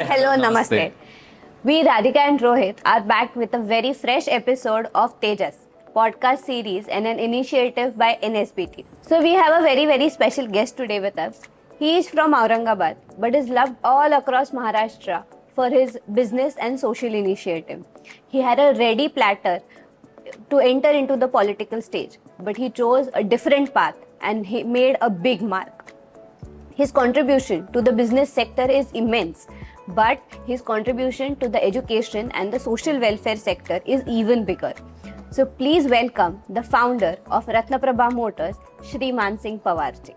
Hello, namaste. We, Radhika and Rohit, are back with a very fresh episode of TEJAS, podcast series and an initiative by NSBT. So we have a very special guest today with us. He is from Aurangabad, but is loved all across Maharashtra for his business and social initiative. He had a ready platter to enter into the political stage, but he chose a different path and he made a big mark. His contribution to the business sector is immense, but his contribution to the education and the social welfare sector is even bigger. So please welcome the founder of Pawar Motors, Shri Mansingh Pawar ji.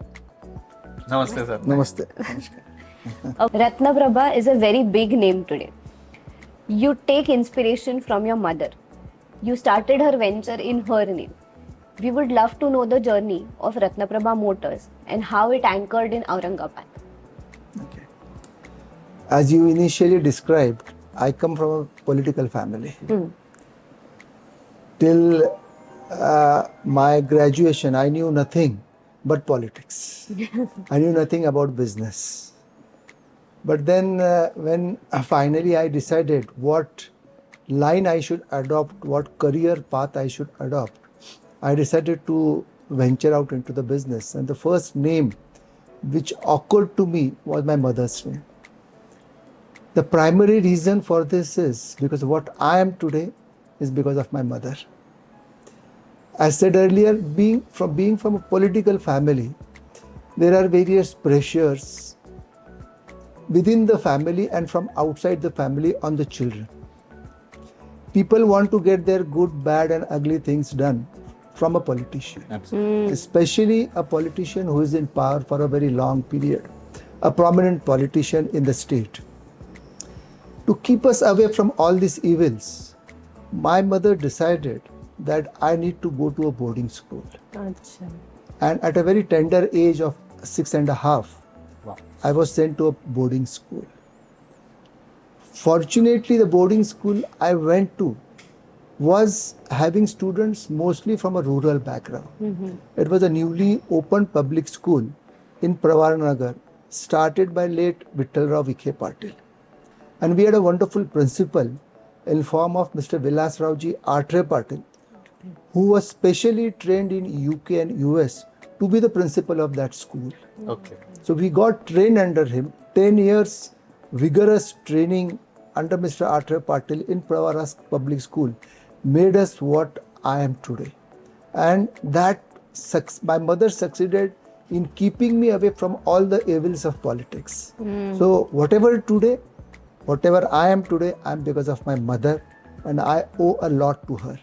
Namaste, sir. Namaste. Ratnaprabha is a very big name today. You take inspiration from your mother. You started her venture in her name. We would love to know the journey of Ratnaprabha Motors and how it anchored in Aurangabad. Okay. As you initially described, I come from a political family. Till my graduation, I knew nothing but politics. I knew nothing about business. But then when finally I decided what line I should adopt, what career path I should adopt, I decided to venture out into the business. And the first name which occurred to me was my mother's name. The primary reason for this is because what I am today is because of my mother. As said earlier, being from a political family, there are various pressures within the family and from outside the family on the children. People want to get their good, bad and ugly things done from a politician. Absolutely. Especially a politician who is in power for a very long period, a prominent politician in the state. To keep us away from all these evils, my mother decided that I need to go to a boarding school. Achha. And at a very tender age of 6.5, Wow. I was sent to a boarding school. Fortunately, the boarding school I went to was having students mostly from a rural background. It was a newly opened public school in Pawar Nagar, started by late Vittalrao Vikhe Patil. And we had a wonderful principal in form of Mr. Vilas Rauji Atre Patil, who was specially trained in UK and US to be the principal of that school. Okay. So we got trained under him, 10 years vigorous training under Mr. Atre Patil in Pawar Public School made us what I am today. And that my mother succeeded in keeping me away from all the evils of politics. So whatever I am today, I am because of my mother, and I owe a lot to her.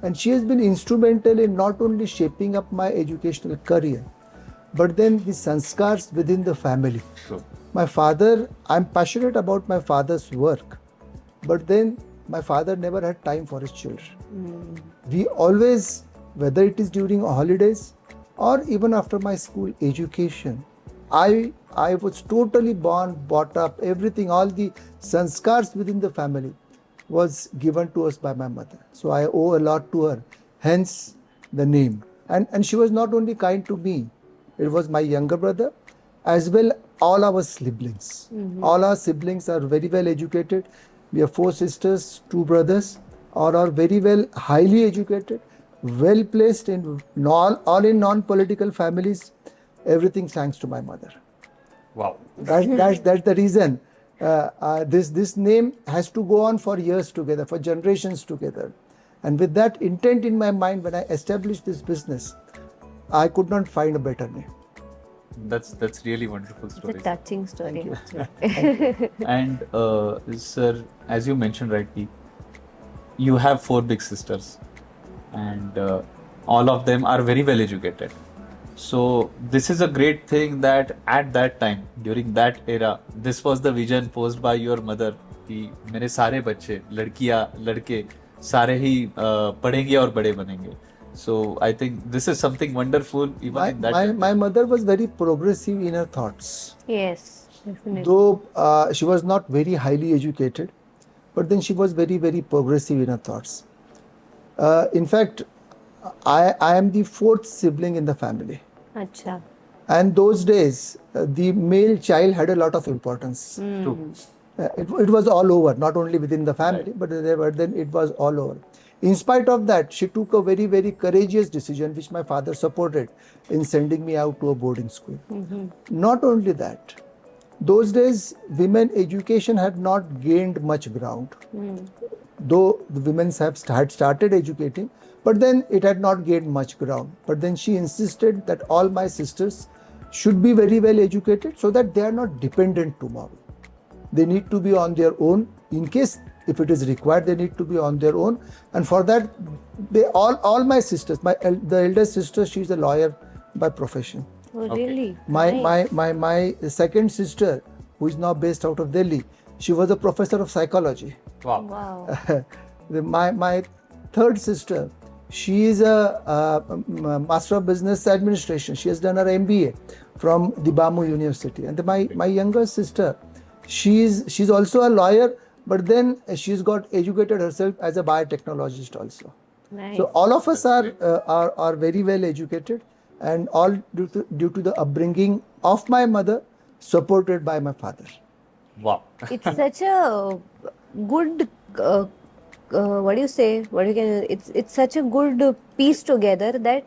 And she has been instrumental in not only shaping up my educational career, but then the sanskars within the family. Sure. My father, I'm passionate about my father's work, but then my father never had time for his children. We always, whether it is during holidays or even after my school education, I was totally born, brought up, everything, all the sanskars within the family was given to us by my mother. So I owe a lot to her, hence the name. And she was not only kind to me, it was my younger brother, as well all our siblings. All our siblings are very well educated. We have 4 sisters, 2 brothers, all are very well, highly educated, well placed in all in non-political families. Everything thanks to my mother. Wow. That's the reason. This name has to go on for years together, for generations together. And with that intent in my mind, when I established this business, I could not find a better name. That's really wonderful It's a story. touching story. And sir, as you mentioned rightly, you have 4 big sisters, and all of them are very well educated. So this is a great thing that at that time, during that era, this was the vision posed by your mother कि मेरे सारे बच्चे लड़कियां लड़के सारे ही पढ़ेंगे और बड़े बनेंगे. So I think this is something wonderful even in that. My mother was very progressive in her thoughts. Yes, definitely. Though she was not very highly educated, but then she was very, very progressive in her thoughts. In fact, I am the 4th sibling in the family. Acha. And those days, the male child had a lot of importance. True. It was all over, not only within the family, but then it was all over. In spite of that, she took a very, very courageous decision, which my father supported, in sending me out to a boarding school. Not only that, those days, women education had not gained much ground. Though the women had started educating, but then it had not gained much ground. But then she insisted that all my sisters should be very well educated so that they are not dependent tomorrow. They need to be on their own. In case if it is required, they need to be on their own. And for that, they all my sisters, the eldest sister, she is a lawyer by profession. Oh, really? My second sister, who is now based out of Delhi, she was a professor of psychology. Wow. Wow. My third sister, she is a Master of Business Administration. She has done her MBA from the BAMU University. And my younger sister, she's also a lawyer, but then she's got educated herself as a biotechnologist also. Nice. So all of us are very well educated, and all due to the upbringing of my mother, supported by my father. Wow. It's such a good what do you say, it's such a good piece together that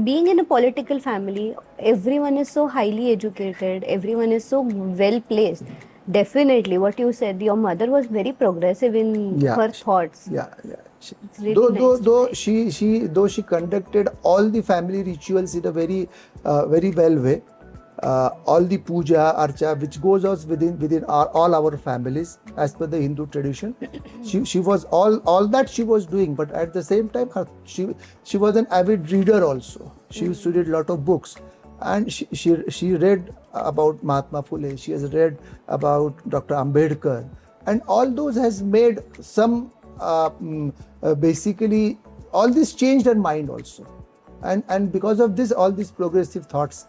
being in a political family, everyone is so highly educated, everyone is so well placed. Definitely what you said, your mother was very progressive in her thoughts. Yeah. It's really nice. Though she conducted all the family rituals in a very well way, all the puja, archa, which goes on within all our families as per the Hindu tradition. She was all that she was doing, but at the same time, she was an avid reader also. She used to read a lot of books, and she read about Mahatma Phule. She has read about Dr. Ambedkar, and all those has made some basically all this changed her mind also, and because of this, all these progressive thoughts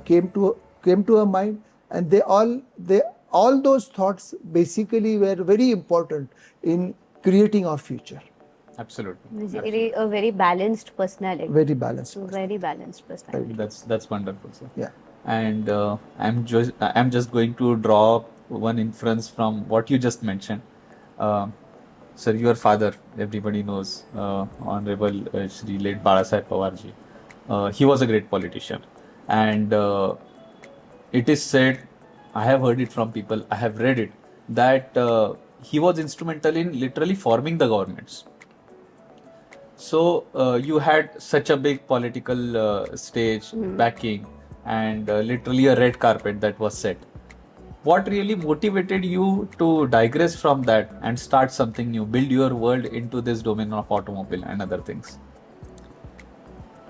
came to her mind, and all those thoughts basically were very important in creating our future. Absolutely. It's a very balanced personality. Very balanced. Very balanced personality. That's wonderful, sir. Yeah. And I'm just going to draw one inference from what you just mentioned. Sir, your father, everybody knows, Honorable Shri late Balasaheb Pawar ji. He was a great politician, and it is said, I have heard it from people, I have read it, that he was instrumental in literally forming the governments. So you had such a big political stage backing, and literally a red carpet that was set. What really motivated you to digress from that and start something new, build your world into this domain of automobile and other things?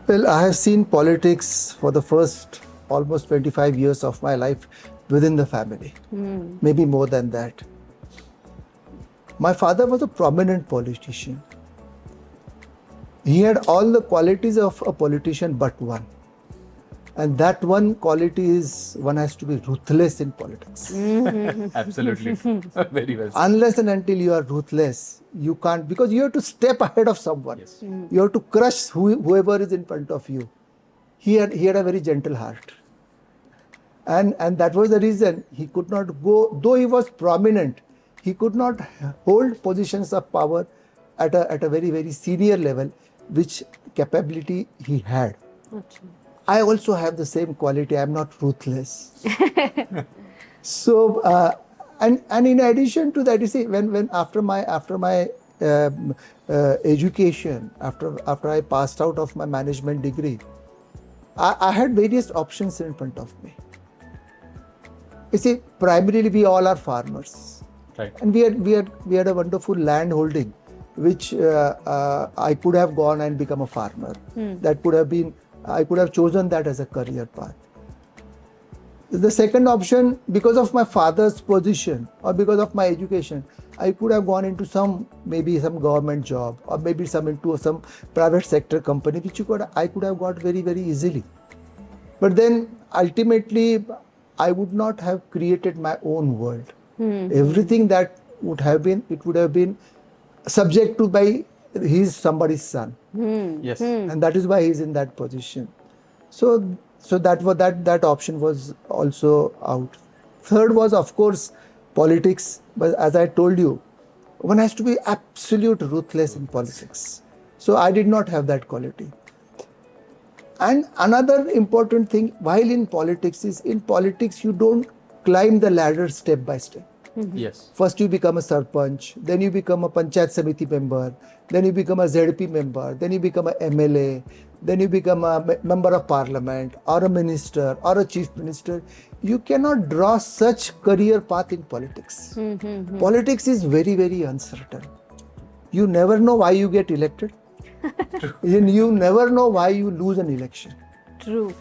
Well, I have seen politics for the first almost 25 years of my life within the family, maybe more than that. My father was a prominent politician. He had all the qualities of a politician but one. And that one quality is one has to be ruthless in politics. Absolutely. Very well said. Unless and until you are ruthless, you can't, because you have to step ahead of someone. Yes. You have to crush whoever is in front of you. He had a very gentle heart. And that was the reason he could not go, though he was prominent, he could not hold positions of power at a very, very senior level, which capability he had. Okay. I also have the same quality. I am not ruthless. So, and in addition to that, you see, when after my education, after I passed out of my management degree, I had various options in front of me. You see, primarily we all are farmers, Right. and we had a wonderful land holding, which I could have gone and become a farmer. That could have been. I could have chosen that as a career path. The second option, because of my father's position or because of my education, I could have gone into maybe some government job, or maybe into some private sector company, which I could have got very, very easily. But then ultimately, I would not have created my own world. Everything that would have been subject to by he's somebody's son. Yes. And that is why he's in that position. So that option was also out. Third was, of course, politics, but as I told you, one has to be absolute ruthless in politics. So I did not have that quality. And another important thing while in politics is, in politics you don't climb the ladder step by step. Yes. First you become a sarpanch, then you become a panchayat samiti member, then you become a ZP member, then you become a MLA, then you become a member of parliament or a minister or a chief minister. You cannot draw such career path in politics. Politics is very, very uncertain. You never know why you get elected. You never know why you lose an election. True.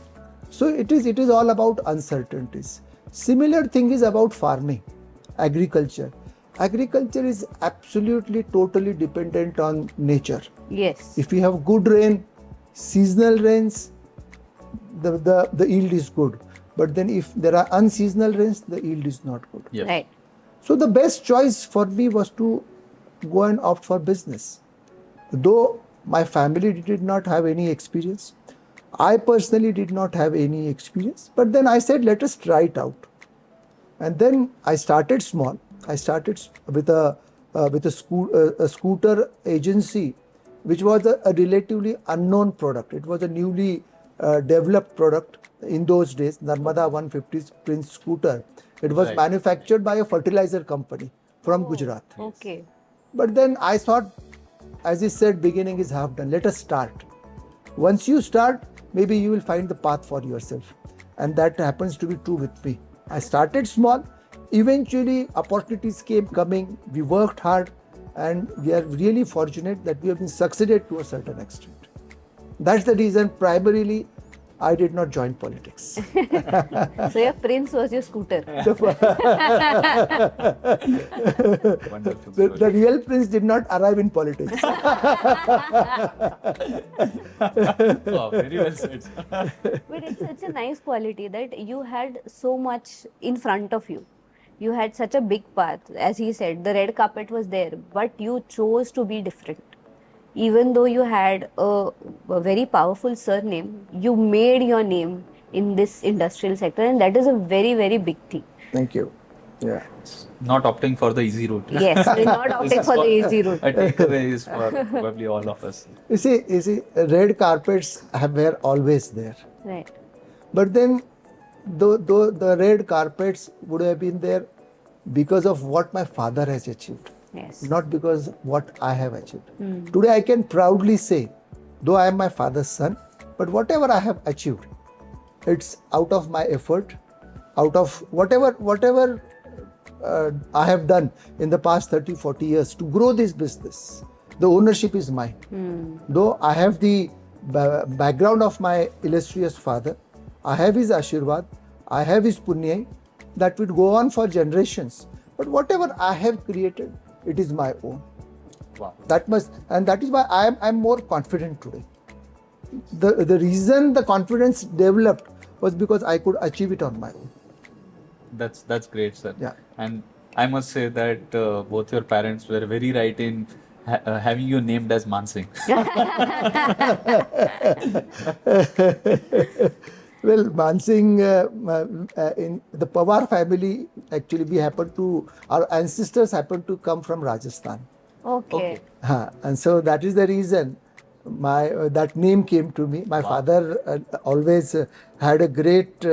So it is all about uncertainties. Similar thing is about farming, agriculture. Agriculture is absolutely totally dependent on nature. Yes. If we have good rain, seasonal rains, the yield is good. But then if there are unseasonal rains, the yield is not good. Yes. Right. So the best choice for me was to go and opt for business. Though my family did not have any experience, I personally did not have any experience, but then I said, let us try it out. And then I started small. I started with a scooter agency, which was a relatively unknown product. It was a newly developed product in those days, Narmada 150 Prince scooter. It was Right. manufactured by a fertilizer company from Gujarat. Okay. But then I thought, as he said, beginning is half done. Let us start. Once you start, maybe you will find the path for yourself. And that happens to be true with me. I started small. Eventually, opportunities came coming. We worked hard. And we are really fortunate that we have been succeeded to a certain extent. That's the reason, primarily, I did not join politics. So your prince was your scooter. Wonderful. The real prince did not arrive in politics. Wow, very well said. But it's such a nice quality that you had so much in front of you. You had such a big path. As he said, the red carpet was there, but you chose to be different. Even though you had a very powerful surname, you made your name in this industrial sector, and that is a very, very big thing. Thank you. Yeah. Not opting for the easy route. Yes, we're not opting for the easy route. A takeaway is for probably all of us. You see, red carpets were always there. Right. But then, though the red carpets would have been there because of what my father has achieved, Yes. not because what I have achieved. Today I can proudly say, though I am my father's son, but whatever I have achieved, it's out of my effort, out of whatever I have done in the past 30, 40 years to grow this business. The ownership is mine. Though I have the background of my illustrious father, I have his Ashirwad, I have his Punya, that would go on for generations. But whatever I have created, it is my own. Wow. That is why I am more confident today. The reason the confidence developed was because I could achieve it on my own. That's great, sir. Yeah. And I must say that both your parents were very right in having you named as Mansingh. Well, Mansingh, in the Pawar family, actually our ancestors happened to come from Rajasthan. Okay. And so that is the reason that name came to me. My father always had a great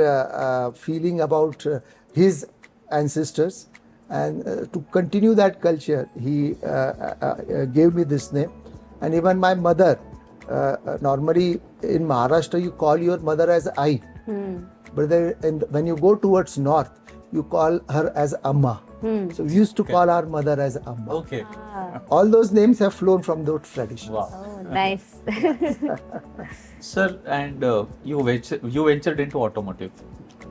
feeling about his ancestors, and to continue that culture, he gave me this name. And even my mother, normally in Maharashtra you call your mother as Ai, but when you go towards north, you call her as Amma. So we used to call our mother as Amma. Okay. All those names have flown from those traditions. Wow. Oh, nice. Sir, and you ventured into automotive.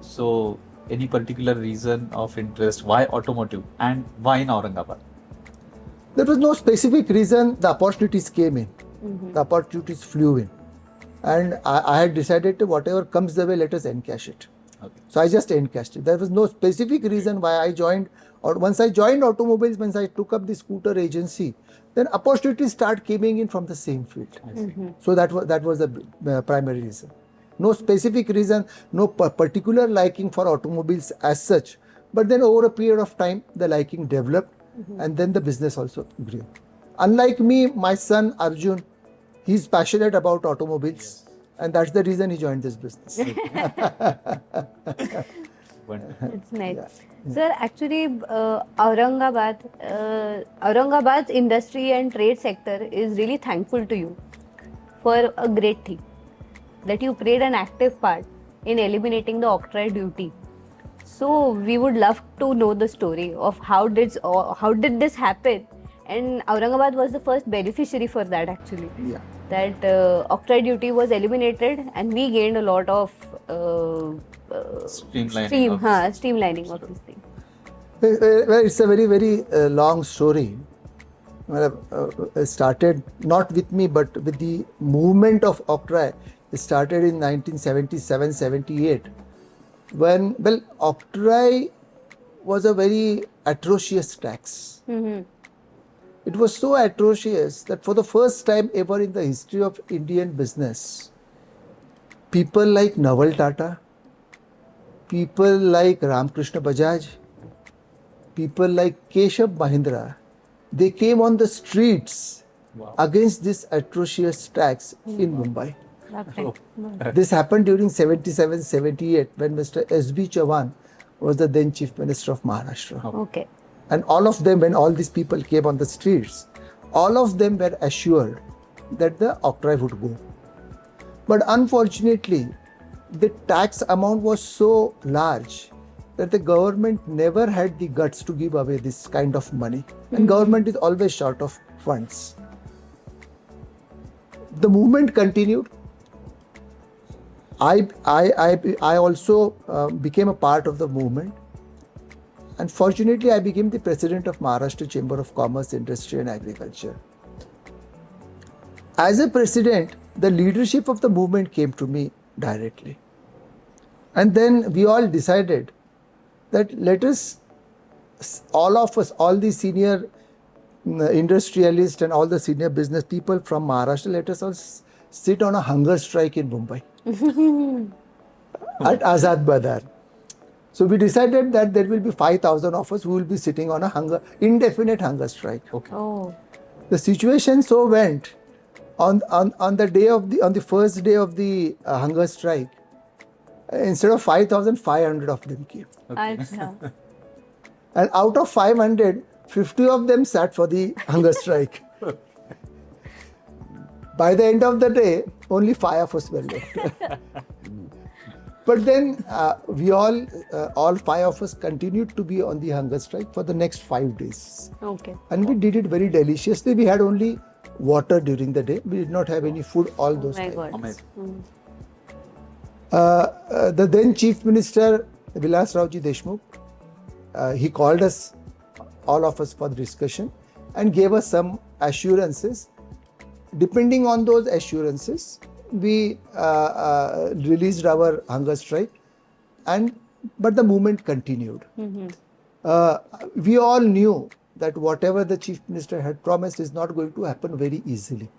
So, any particular reason of interest? Why automotive and why in Aurangabad? There was no specific reason. The opportunities came in. The opportunities flew in. And I had decided to whatever comes the way, let us encash it. Okay. So I just encashed it. There was no specific reason why I joined. Or once I joined automobiles, once I took up the scooter agency, then opportunities start coming in from the same field. So that was the primary reason. No specific reason, no particular liking for automobiles as such, But then over a period of time, the liking developed and then the business also grew. Unlike me, my son Arjun, he's passionate about automobiles and that's the reason he joined this business. Wonderful. It's nice. Sir, actually, Aurangabad's industry and trade sector is really thankful to you for a great thing, that you played an active part in eliminating the octroi duty. So we would love to know the story of how did this happen, and Aurangabad was the first beneficiary for that actually. Yeah. That octroi duty was eliminated and we gained a lot of streamlining of this thing. Well, it's a very, very long story. Well, it started not with me, but with the movement of octroi. It started in 1977-78, when, well, octroi was a very atrocious tax. It was so atrocious that for the first time ever in the history of Indian business, people like Naval Tata, people like Ramkrishna Bajaj, people like Keshav Mahindra, they came on the streets against this atrocious tax in Mumbai. This happened during 77-78 when Mr. S.B. Chauhan was the then Chief Minister of Maharashtra. Okay. And all of them, when all these people came on the streets, all of them were assured that the octroi would go. But unfortunately, the tax amount was so large that the government never had the guts to give away this kind of money. And government is always short of funds. The movement continued. I also became a part of the movement. And fortunately, I became the president of Maharashtra Chamber of Commerce, Industry and Agriculture. As a president, the leadership of the movement came to me directly. And then we all decided that let us, all of us, all the senior industrialists and all the senior business people from Maharashtra, let us all sit on a hunger strike in Mumbai at Azad Badar. So we decided that there will be 5,000 of us who will be sitting on a indefinite hunger strike. Okay. Oh. The situation so went on the first day of the hunger strike. Instead of 5,000, 500 of them came. Achha. And out of 500, 50 of them sat for the hunger strike. By the end of the day, only 5 of us were left. But then we all 5 of us continued to be on the hunger strike for the next 5 days. Okay. And we did it very deliciously. We had only water during the day. We did not have any food all those My times. God. Amazing. The then Chief Minister, Vilas Rawji Deshmukh, he called us, all of us, for the discussion and gave us some assurances. Depending on those assurances, we released our hunger strike, but the movement continued. We all knew that whatever the Chief Minister had promised is not going to happen very easily.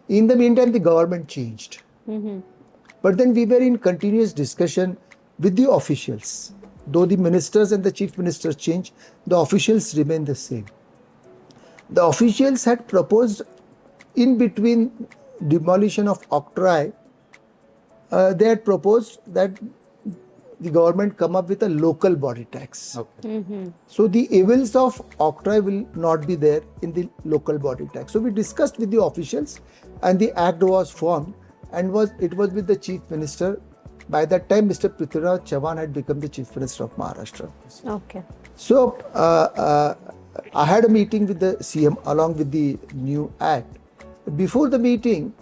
In the meantime, the government changed. But then we were in continuous discussion with the officials. Though the ministers and the chief ministers changed, the officials remained the same. The officials had proposed, in between demolition of octroi, they had proposed that the government come up with a local body tax. Okay. So the evils of octroi will not be there in the local body tax. So we discussed with the officials and the act was formed, and it was with the chief minister. By that time, Mr. Prithviraj Chauhan had become the chief minister of Maharashtra. Okay. So I had a meeting with the CM along with the new act. Before the meeting,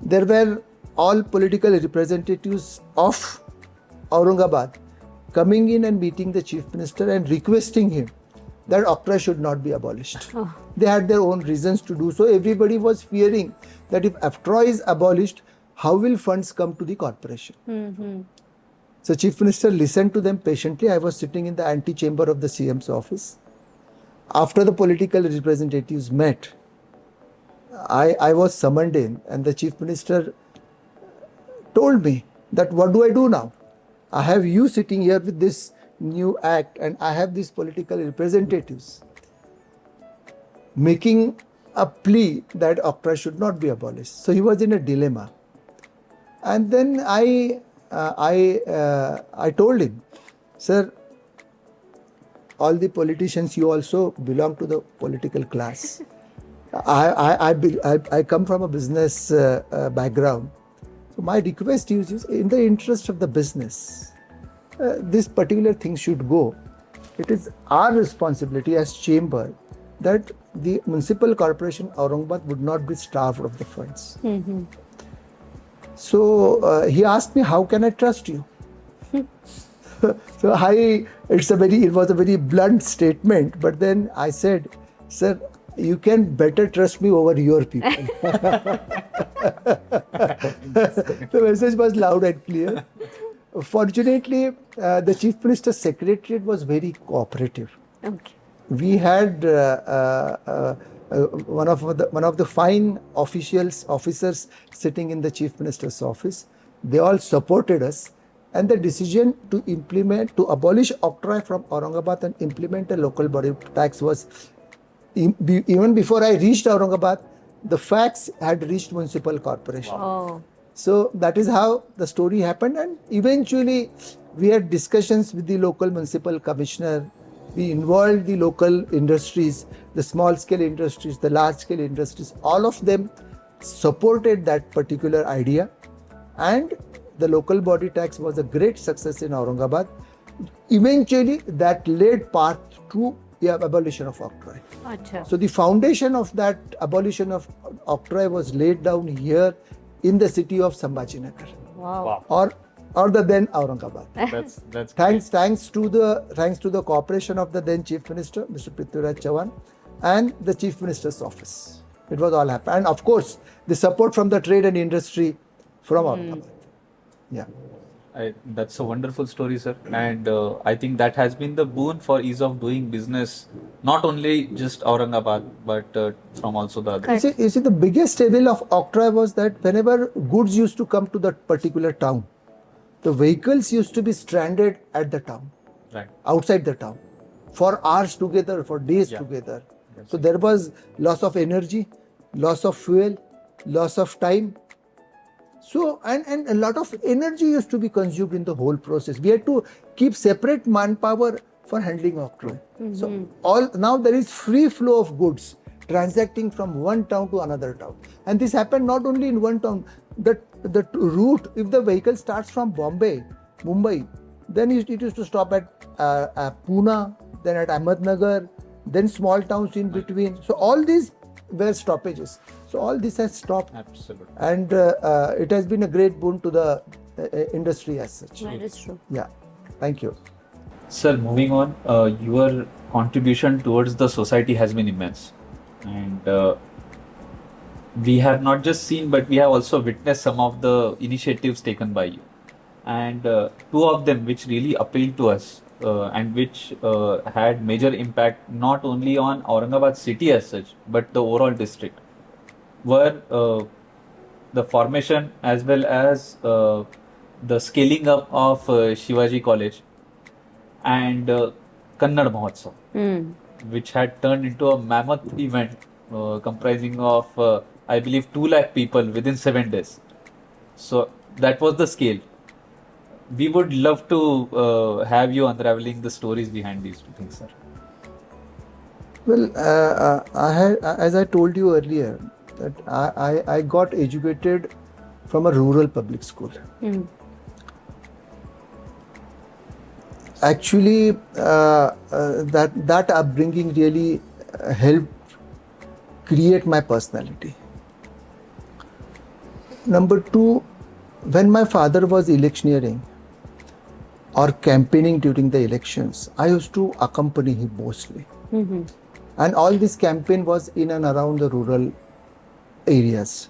there were all political representatives of Aurangabad coming in and meeting the chief minister and requesting him that octroi should not be abolished. Oh. They had their own reasons to do so. Everybody was fearing that if octroi is abolished, how will funds come to the corporation? So Chief Minister listened to them patiently. I was sitting in the antechamber of the CM's office. After the political representatives met, I was summoned in and the Chief Minister told me that what do I do now? I have you sitting here with this new act, and I have these political representatives making a plea that octroi should not be abolished. So he was in a dilemma. And then I told him, sir, all the politicians, you also belong to the political class. I come from a business background. So my request to you is, in the interest of the business, this particular thing should go. It is our responsibility as chamber that the municipal corporation Aurangabad would not be starved of the funds. Mm-hmm. So he asked me, how can I trust you? So it was a very blunt statement, but then I said, sir, you can better trust me over your people. The message was loud and clear. Fortunately, the Chief Minister's Secretariat was very cooperative. Okay. We had one of the fine officers sitting in the Chief Minister's office. They all supported us, and the decision to abolish octroi from Aurangabad and implement a local body tax was, even before I reached Aurangabad, the facts had reached municipal corporation. Oh. So that is how the story happened, and eventually we had discussions with the local municipal commissioner. We involved the local industries, the small scale industries, the large scale industries. All of them supported that particular idea, and the local body tax was a great success in Aurangabad. Eventually that led path to the abolition of octroi. Achha. So the foundation of that abolition of octroi was laid down here in the city of Sambhajinagar, Wow. or the then Aurangabad. That's Thanks to the cooperation of the then Chief Minister, Mr. Prithviraj Chavan, and the Chief Minister's office. It was all happened, and of course the support from the trade and industry from Aurangabad. Yeah. That's a wonderful story, sir. And I think that has been the boon for ease of doing business, not only just Aurangabad, but from also the other. You see, the biggest evil of octroi was that whenever goods used to come to that particular town, the vehicles used to be stranded at the town, Right. outside the town, for hours together, for days together. So there was loss of energy, loss of fuel, loss of time. So, and a lot of energy used to be consumed in the whole process. We had to keep separate manpower for handling octroi. So now there is free flow of goods transacting from one town to another town. And this happened not only in one town. The route, if the vehicle starts from Bombay, Mumbai, then it used to stop at Pune, then at Ahmednagar, then small towns in between. So all these were stoppages. So all this has stopped. Absolutely. And it has been a great boon to the industry as such. That is true. Yeah. Thank you. Sir, moving on, your contribution towards the society has been immense. And we have not just seen, but we have also witnessed some of the initiatives taken by you. And two of them which really appealed to us and which had major impact not only on Aurangabad city as such, but the overall district, were the formation as well as the scaling up of Shivaji College and Canad Mahotsav, which had turned into a mammoth event comprising of, I believe, 2 lakh people within 7 days. So that was the scale. We would love to have you unraveling the stories behind these two things, sir. Well, as I told you earlier, that I got educated from a rural public school. Actually, that upbringing really helped create my personality. Number 2, when my father was electioneering or campaigning during the elections, I used to accompany him mostly. And all this campaign was in and around the rural areas.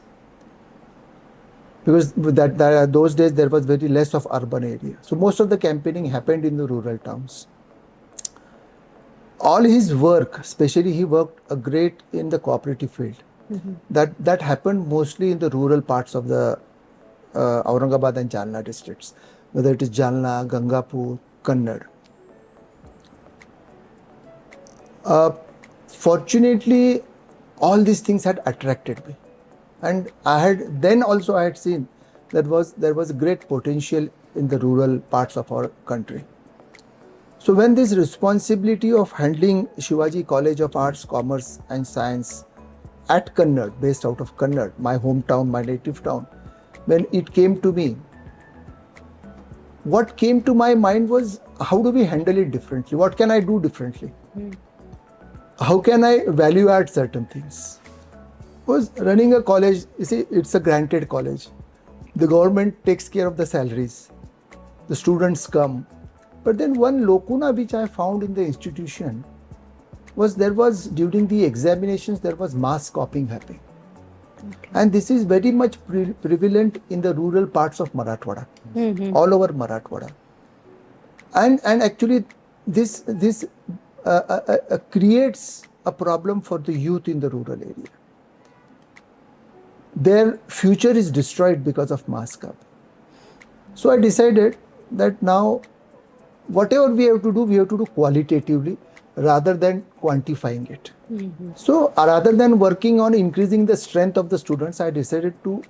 Because those days there was very less of urban area. So most of the campaigning happened in the rural towns. All his work, especially he worked a great in the cooperative field. That happened mostly in the rural parts of the Aurangabad and Jalna districts, whether it is Jalna, Gangapur, Canad. Fortunately, all these things had attracted me, and I had seen there was great potential in the rural parts of our country. So when this responsibility of handling Shivaji College of Arts, Commerce and Science at Canad, based out of Canad, my hometown, my native town, when it came to me, what came to my mind was, how do we handle it differently? What can I do differently? How can I value add certain things? Because running a college, you see, it's a granted college. The government takes care of the salaries. The students come. But then one lacuna which I found in the institution was during the examinations, there was mass copying happening. Okay. And this is very much prevalent in the rural parts of Marathwada, all over Marathwada. And actually this creates a problem for the youth in the rural area. Their future is destroyed because of mass copy. So I decided that now whatever we have to do qualitatively rather than quantifying it. So rather than working on increasing the strength of the students, I decided to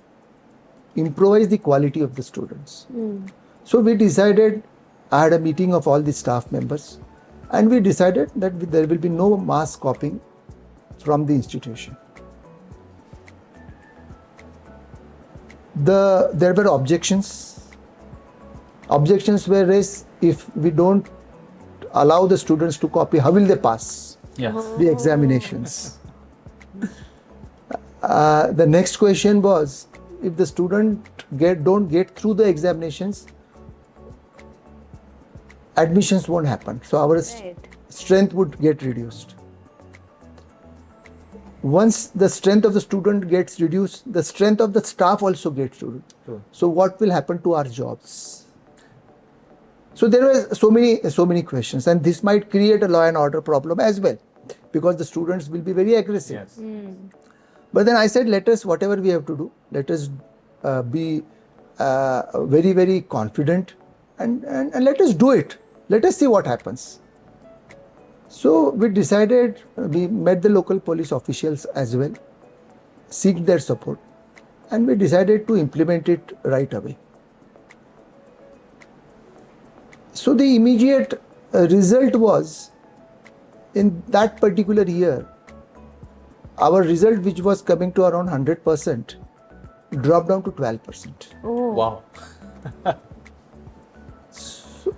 improvise the quality of the students. So we decided, I had a meeting of all the staff members, and we decided that there will be no mass copying from the institution. There were objections. Objections were raised, if we don't allow the students to copy, how will they pass the examinations? The next question was, if the student don't get through the examinations, admissions won't happen. So our strength would get reduced. Once the strength of the student gets reduced, the strength of the staff also gets reduced. So what will happen to our jobs? So there were so many questions, and this might create a law and order problem as well, because the students will be very aggressive. But then I said, whatever we have to do, let us be very, very confident and let us do it. Let us see what happens. So we decided, we met the local police officials as well, seek their support, and we decided to implement it right away. So the immediate result was, in that particular year, our result, which was coming to around 100%, dropped down to 12%. Oh. Wow.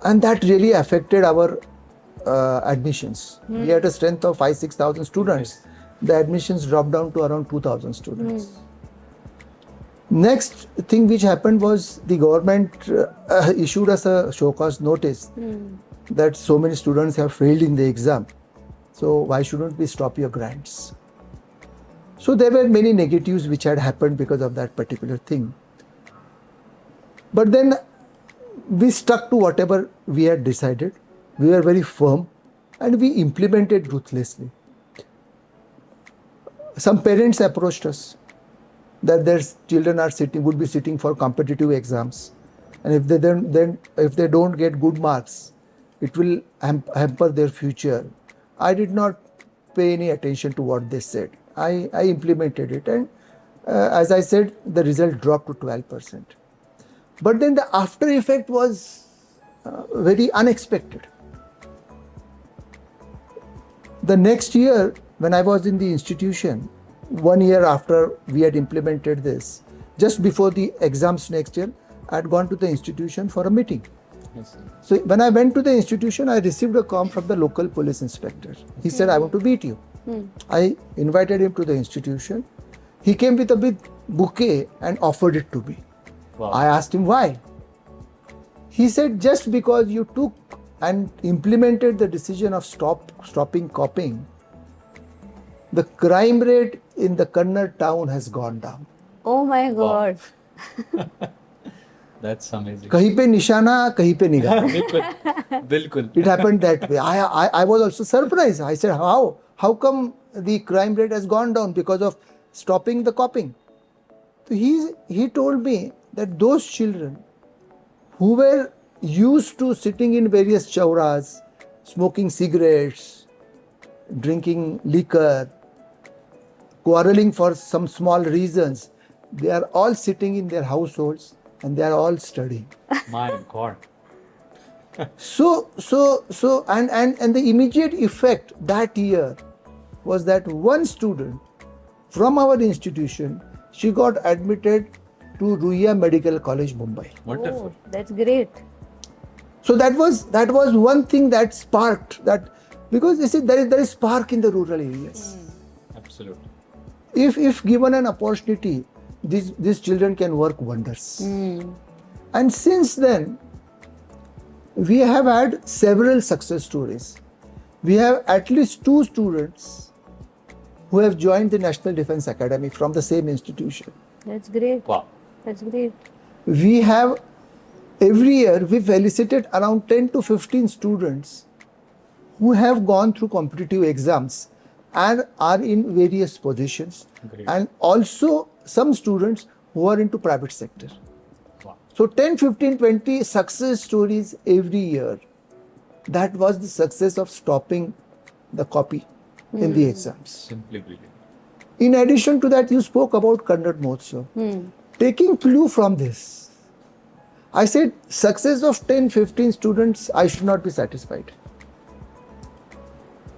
And that really affected our admissions. We had a strength of 5,000-6,000 students. The admissions dropped down to around 2,000 students. Next thing which happened was, the government issued us a show cause notice that so many students have failed in the exam. So why shouldn't we stop your grants? So there were many negatives which had happened because of that particular thing. But then we stuck to whatever we had decided. We were very firm and we implemented ruthlessly. Some parents approached us that their children would be sitting for competitive exams, and if they don't get good marks, it will hamper their future. I did not pay any attention to what they said. I implemented it, and as I said, the result dropped to 12%. But then the after effect was very unexpected. The next year, when I was in the institution, 1 year after we had implemented this, just before the exams next year, I had gone to the institution for a meeting. So when I went to the institution, I received a call from the local police inspector. He said, I want to meet you. I invited him to the institution. He came with a big bouquet and offered it to me. Wow. I asked him why. He said, just because you took and implemented the decision of stopping copying, the crime rate in the Canad town has gone down. Oh my God. That's amazing. कहीं पे निशाना, कहीं पे निगाह. बिल्कुल, बिल्कुल. It happened that way. I was also surprised. I said, how come the crime rate has gone down because of stopping the copying? So he told me that those children who were used to sitting in various chauras, smoking cigarettes, drinking liquor, quarreling for some small reasons. They are all sitting in their households and they are all studying. My God. And the immediate effect that year was that one student from our institution, she got admitted to Ruia Medical College, Mumbai. Wonderful. Oh, that's great. So that was one thing that sparked that, because you see there is spark in the rural areas. Absolutely. If given an opportunity, these children can work wonders. And since then, we have had several success stories. We have at least 2 students who have joined the National Defence Academy from the same institution. That's great. Wow. That's great. We have, every year, we felicitate around 10 to 15 students who have gone through competitive exams and are in various positions. Great. And also some students who are into private sector. Wow. So 10, 15, 20 success stories every year. That was the success of stopping the copy in the exams. Simply brilliant. In addition to that, you spoke about Canad Mahotsav. Taking clue from this, I said success of 10, 15 students, I should not be satisfied.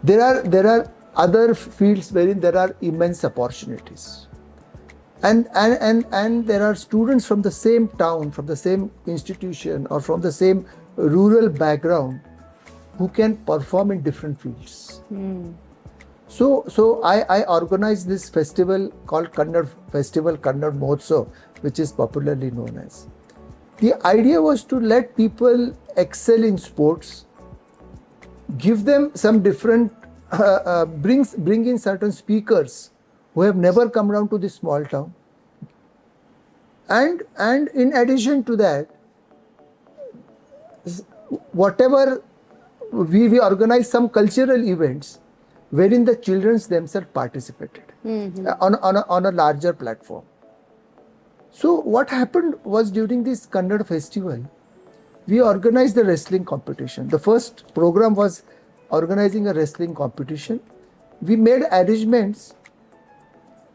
There are other fields wherein there are immense opportunities. And there are students from the same town, from the same institution, or from the same rural background who can perform in different fields. So I organized this festival called Canad Mahotsav, which is popularly known as. The idea was to let people excel in sports, give them some different, bring in certain speakers who have never come down to this small town. And in addition to that, whatever we organize some cultural events wherein the children themselves participated on a larger platform. So what happened was, during this Canad festival, we organized the wrestling competition. The first program was organizing a wrestling competition. We made arrangements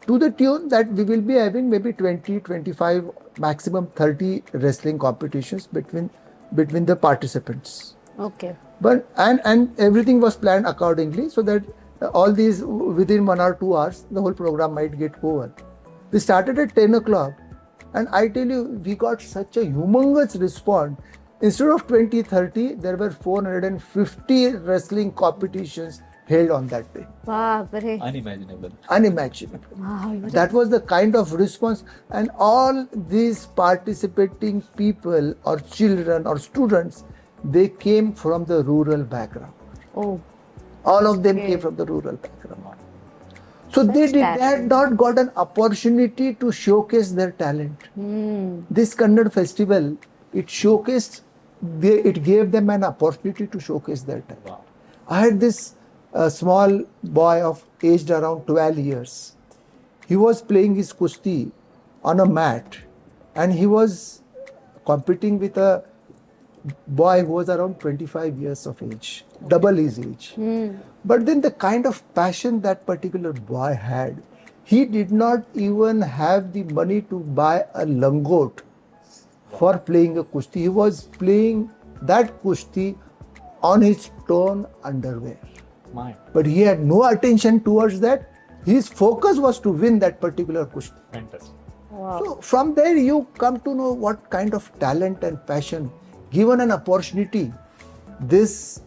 to the tune that we will be having maybe 20, 25, maximum 30 wrestling competitions between the participants. Okay. But and everything was planned accordingly, so that all these within 1 or 2 hours the whole program might get over. We started at 10 o'clock, and I tell you, we got such a humongous response. Instead of 20, 30, there were 450 wrestling competitions held on that day. Wow, very. Unimaginable. Unimaginable. Wow. That was the kind of response, and all these participating people or children or students, they came from the rural background. Oh. All of them Okay. came from the rural background. So Such they talent. had not got an opportunity to showcase their talent. This Canad festival, it showcased, it gave them an opportunity to showcase their talent. Wow. I had this small boy of aged around 12 years. He was playing his kusti on a mat, and he was competing with a boy who was around 25 years of age, double his age. But then the kind of passion that particular boy had, he did not even have the money to buy a langot for playing a kusti. He was playing that kusti on his torn underwear. My. But he had no attention towards that. His focus was to win that particular kusti. Fantastic. Wow. So from there you come to know what kind of talent and passion, given an opportunity, these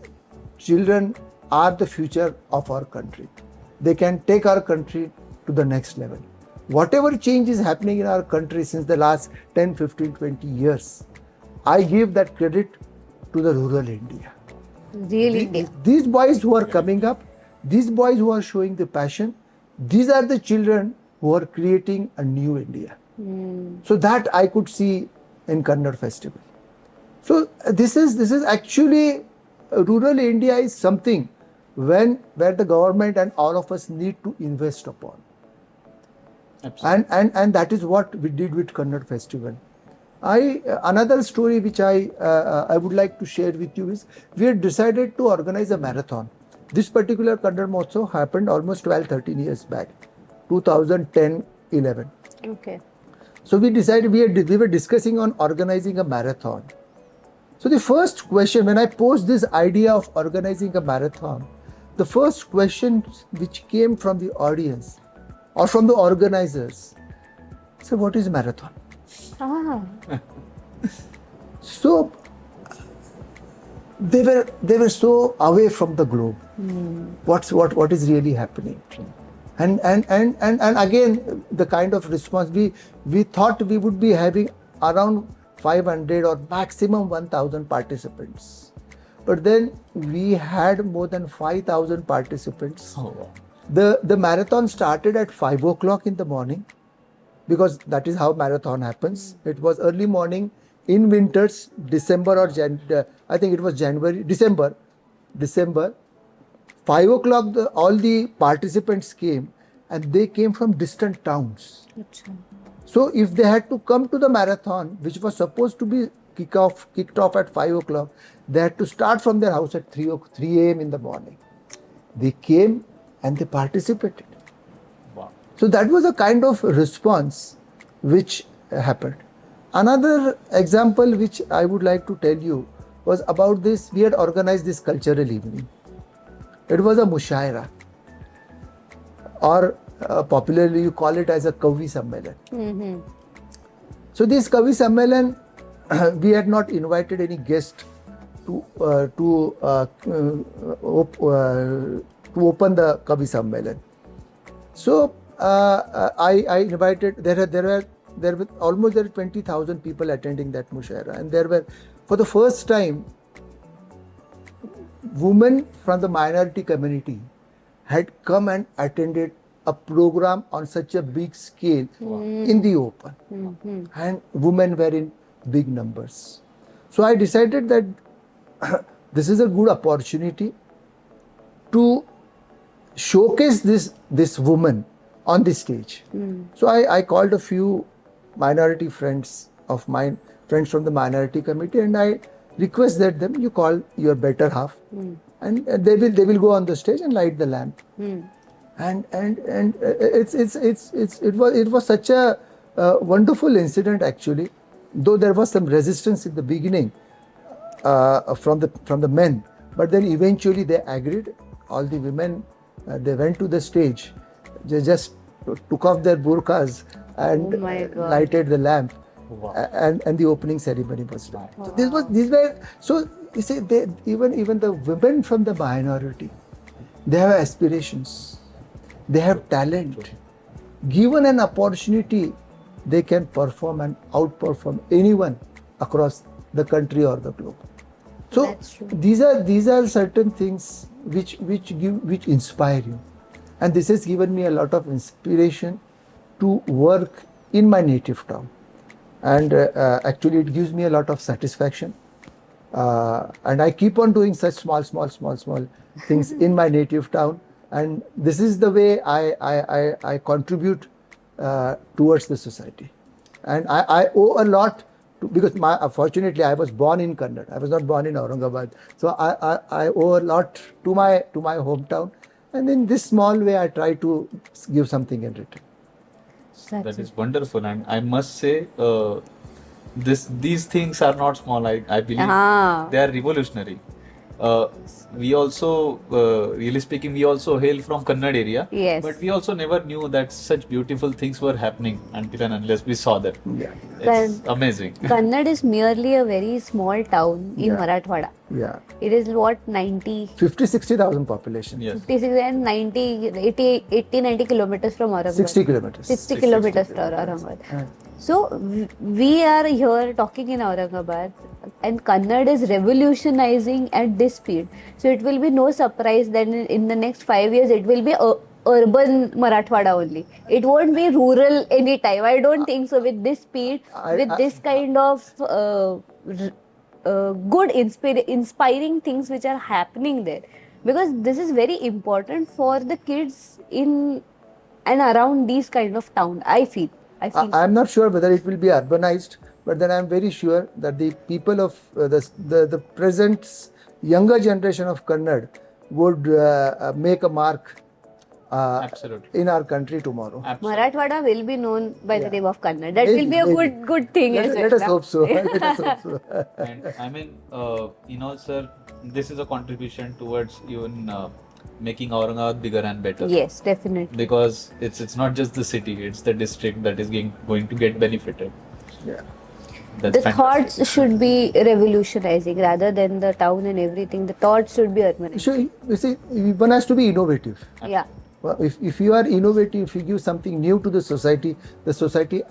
children are the future of our country. They can take our country to the next level. Whatever change is happening in our country since the last 10, 15, 20 years, I give that credit to the rural India. Really. These boys who are coming up, these boys who are showing the passion, these are the children who are creating a new India. So that I could see in Canad festival. So this is actually, rural India is something where the government and all of us need to invest upon. Absolutely. And that is what we did with Canad festival. Another story which I would like to share with you is, we had decided to organize a marathon This particular Kannada Mahotsav happened almost 12-13 years back, 2010-11. Okay. So we decided, we were discussing on organizing a marathon. So the first question, when I posed this idea of organizing a marathon, the first question which came from the audience or from the organizers, so what is marathon? Ah. So they were so away from the globe. What is really happening? And again, the kind of response we thought we would be having around 500 or maximum 1,000 participants, but then we had more than 5,000 participants. Oh, wow. The marathon started at 5 o'clock in the morning, because that is how marathon happens. It was early morning in winters, December or I think it was December. 5 o'clock, all the participants came, and they came from distant towns. So if they had to come to the marathon, which was supposed to be kicked off at 5 o'clock, they had to start from their house at 3 a.m. in the morning. They came and they participated. Wow. So that was a kind of response which happened. Another example which I would like to tell you was about this. We had organized this cultural evening. It was a mushaira, or popularly you call it as a Kavi Sammelan. Mm-hmm. So this Kavi Sammelan, we had not invited any guest to open the Kavi Sammelan. So I invited. There were almost 20,000 people attending that mushaira, and there were, for the first time, women from the minority community had come and attended a program on such a big scale in the open. Mm-hmm. And women were in big numbers. So I decided that this is a good opportunity to showcase this woman on the stage. So I called a few minority friends of mine, friends from the minority committee, and I requested them, you call your better half, and they will go on the stage and light the lamp. And it was such a wonderful incident actually, though there was some resistance in the beginning from the men, but then eventually they agreed. All the women they went to the stage, they just took off their burqas and Oh my God. lighted the lamp. Wow. And the opening ceremony was done. So these were, so you see, even the women from the minority, they have aspirations, they have talent. Given an opportunity, they can perform and outperform anyone across the country or the globe. So That's true. these are certain things which inspire you, and this has given me a lot of inspiration to work in my native town. And actually it gives me a lot of satisfaction, and I keep on doing such small things in my native town, and this is the way I contribute towards the society. And I owe a lot to, because fortunately I was born in Canad, I was not born in Aurangabad, so I owe a lot to my hometown, and in this small way I try to give something in return. That is wonderful, and I must say, these things are not small. I believe Ah. they are revolutionary. We also, really speaking, we also hail from Kannad area. Yes. But we also never knew that such beautiful things were happening until and unless we saw that. Yeah. It's amazing. Kannad is merely a very small town in Yeah. Marathwada. Yeah. It is what, 90, 50,000-60,000 population. Yes. 56 and 90, 80, 90 kilometers from Aurangabad. 60 kilometers. 60 kilometers from Aurangabad. So we are here talking in Aurangabad, and Kannad is revolutionizing at this speed. So it will be no surprise that in the next 5 years it will be urban Marathwada only. It won't be rural anytime. I don't think so. With this speed, with this kind of good inspiring things which are happening there, because this is very important for the kids in and around these kind of town. I feel. I'm not sure whether it will be urbanized, but then I'm very sure that the people of the present younger generation of Kannad would make a mark Absolutely. in our country tomorrow. Absolutely. Marathwada will be known by the Yeah. name of Kannada. That Maybe, will be a maybe. good thing. Let, as let well, us hope so. Let us hope so. And I mean, sir, this is a contribution towards even making Aurangabad bigger and better. Yes, definitely. Because it's not just the city; it's the district that is going to get benefited. Yeah. That's The fantastic. thoughts should be revolutionizing rather than the town and everything. The thoughts should be urbanized. So, you see, one has to be innovative. Yeah. Well, if you are innovative, if you give something new to the society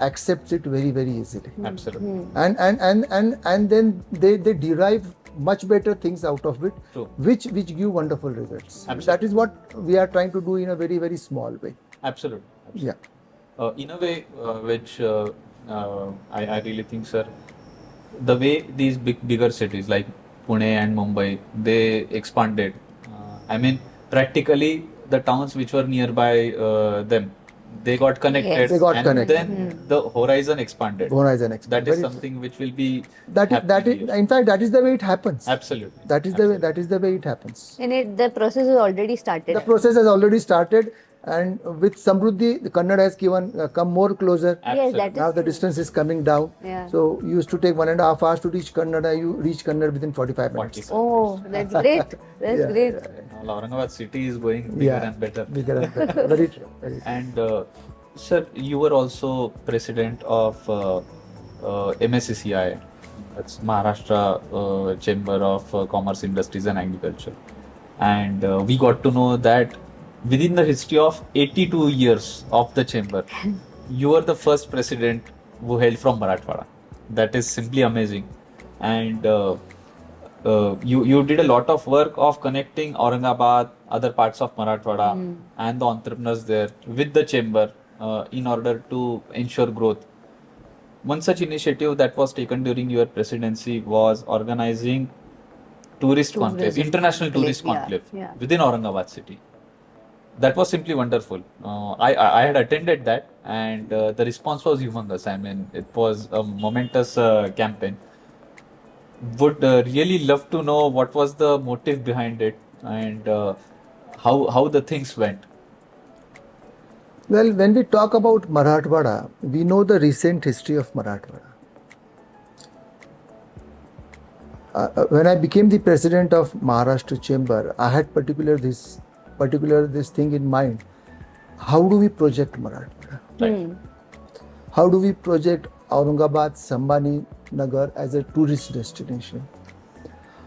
accepts it very, very easily. Absolutely. And then they derive much better things out of it, True. which give wonderful results. Absolutely. That is what we are trying to do in a very, very small way. Absolutely. Yeah. In a way, which I really think, sir, the way these bigger cities like Pune and Mumbai, they expanded. I mean, practically the towns which were nearby them, they got connected. Yes. They got and connected. then the horizon expanded. Horizon That expand. is Very- something which will be that happy is here. in fact that is the way it happens. Absolutely. That is the way it happens. And the process has already started. The process has already started, and with Samruddhi, the Kannada has come more closer. Yes, that is Now the true. distance is coming down. Yeah. So you used to take 1.5 hours to reach Kannada. You reach Kannada within 45 minutes. 45. Oh, that's great. That's Yeah, great. Now Aurangabad city is going bigger Yeah. and better. Bigger and better. Very true. Very true. And sir, you were also president of MSCCI, that's Maharashtra Chamber of Commerce, Industries and Agriculture. And we got to know that within the history of 82 years of the chamber, you were the first president who hailed from Marathwada. That is simply amazing. And you did a lot of work of connecting Aurangabad, other parts of Marathwada, and the entrepreneurs there with the chamber in order to ensure growth. One such initiative that was taken during your presidency was organizing tourist conclave, international tourist Yeah, conclave yeah. within Aurangabad city. That was simply wonderful. I had attended that, and the response was humongous. I mean, it was a momentous campaign. Would really love to know what was the motive behind it and how the things went. Well, when we talk about Marathwada, we know the recent history of Marathwada. When I became the president of Maharashtra Chamber, I had particular this thing in mind. How do we project Marathwada? Right. How do we project Aurangabad, Sambhani Nagar as a tourist destination?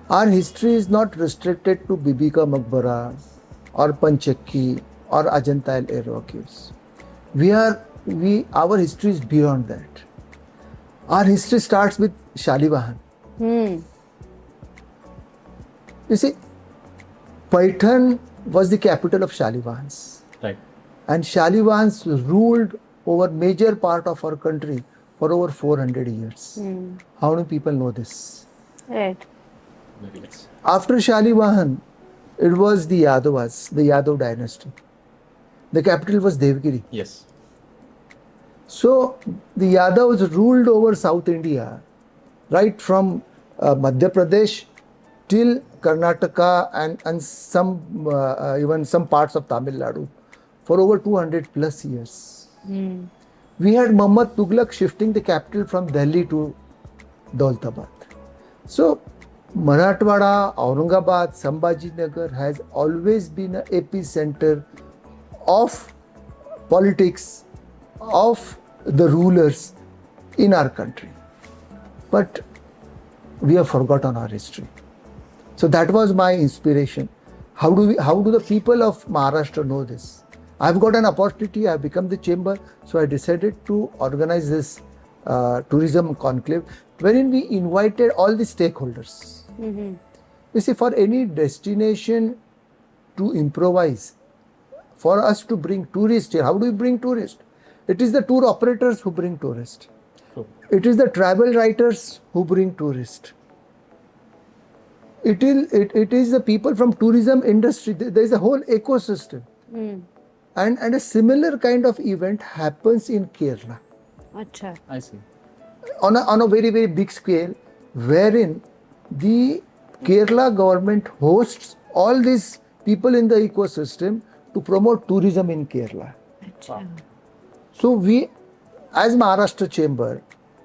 Our history is not restricted to Bibi Ka Maqbara or Panchakki or Ajanta and Ellora caves. Our history is beyond that. Our history starts with Shalivahan. You see, Paitan was the capital of Shalivahans. Right. And Shalivahans ruled over major part of our country for over 400 years. How many people know this? Right. Very less. After Shalivahan, it was the Yadavas, the Yadav dynasty. The capital was Devgiri. Yes. So the Yadavs ruled over South India, right from Madhya Pradesh till Karnataka and some even some parts of Tamil Nadu for over 200 plus years. We had Muhammad Tughlaq shifting the capital from Delhi to Daulatabad. So Marathwada, Aurangabad, Sambhajinagar has always been an epicenter of politics, of the rulers in our country. But we have forgotten our history. So that was my inspiration. How do the people of Maharashtra know this? I've got an opportunity, I've become the chamber, so I decided to organize this tourism conclave wherein we invited all the stakeholders. You see, for any destination to improvise, for us to bring tourists here, how do we bring tourists? It is the tour operators who bring tourists. True. It is the travel writers who bring tourists. It is the people from tourism industry. There is a whole ecosystem. And a similar kind of event happens in Kerala Acha. I see. on a very, very big scale, wherein the Kerala government hosts all these people in the ecosystem to promote tourism in Kerala. अच्छा. So we, as Maharashtra Chamber,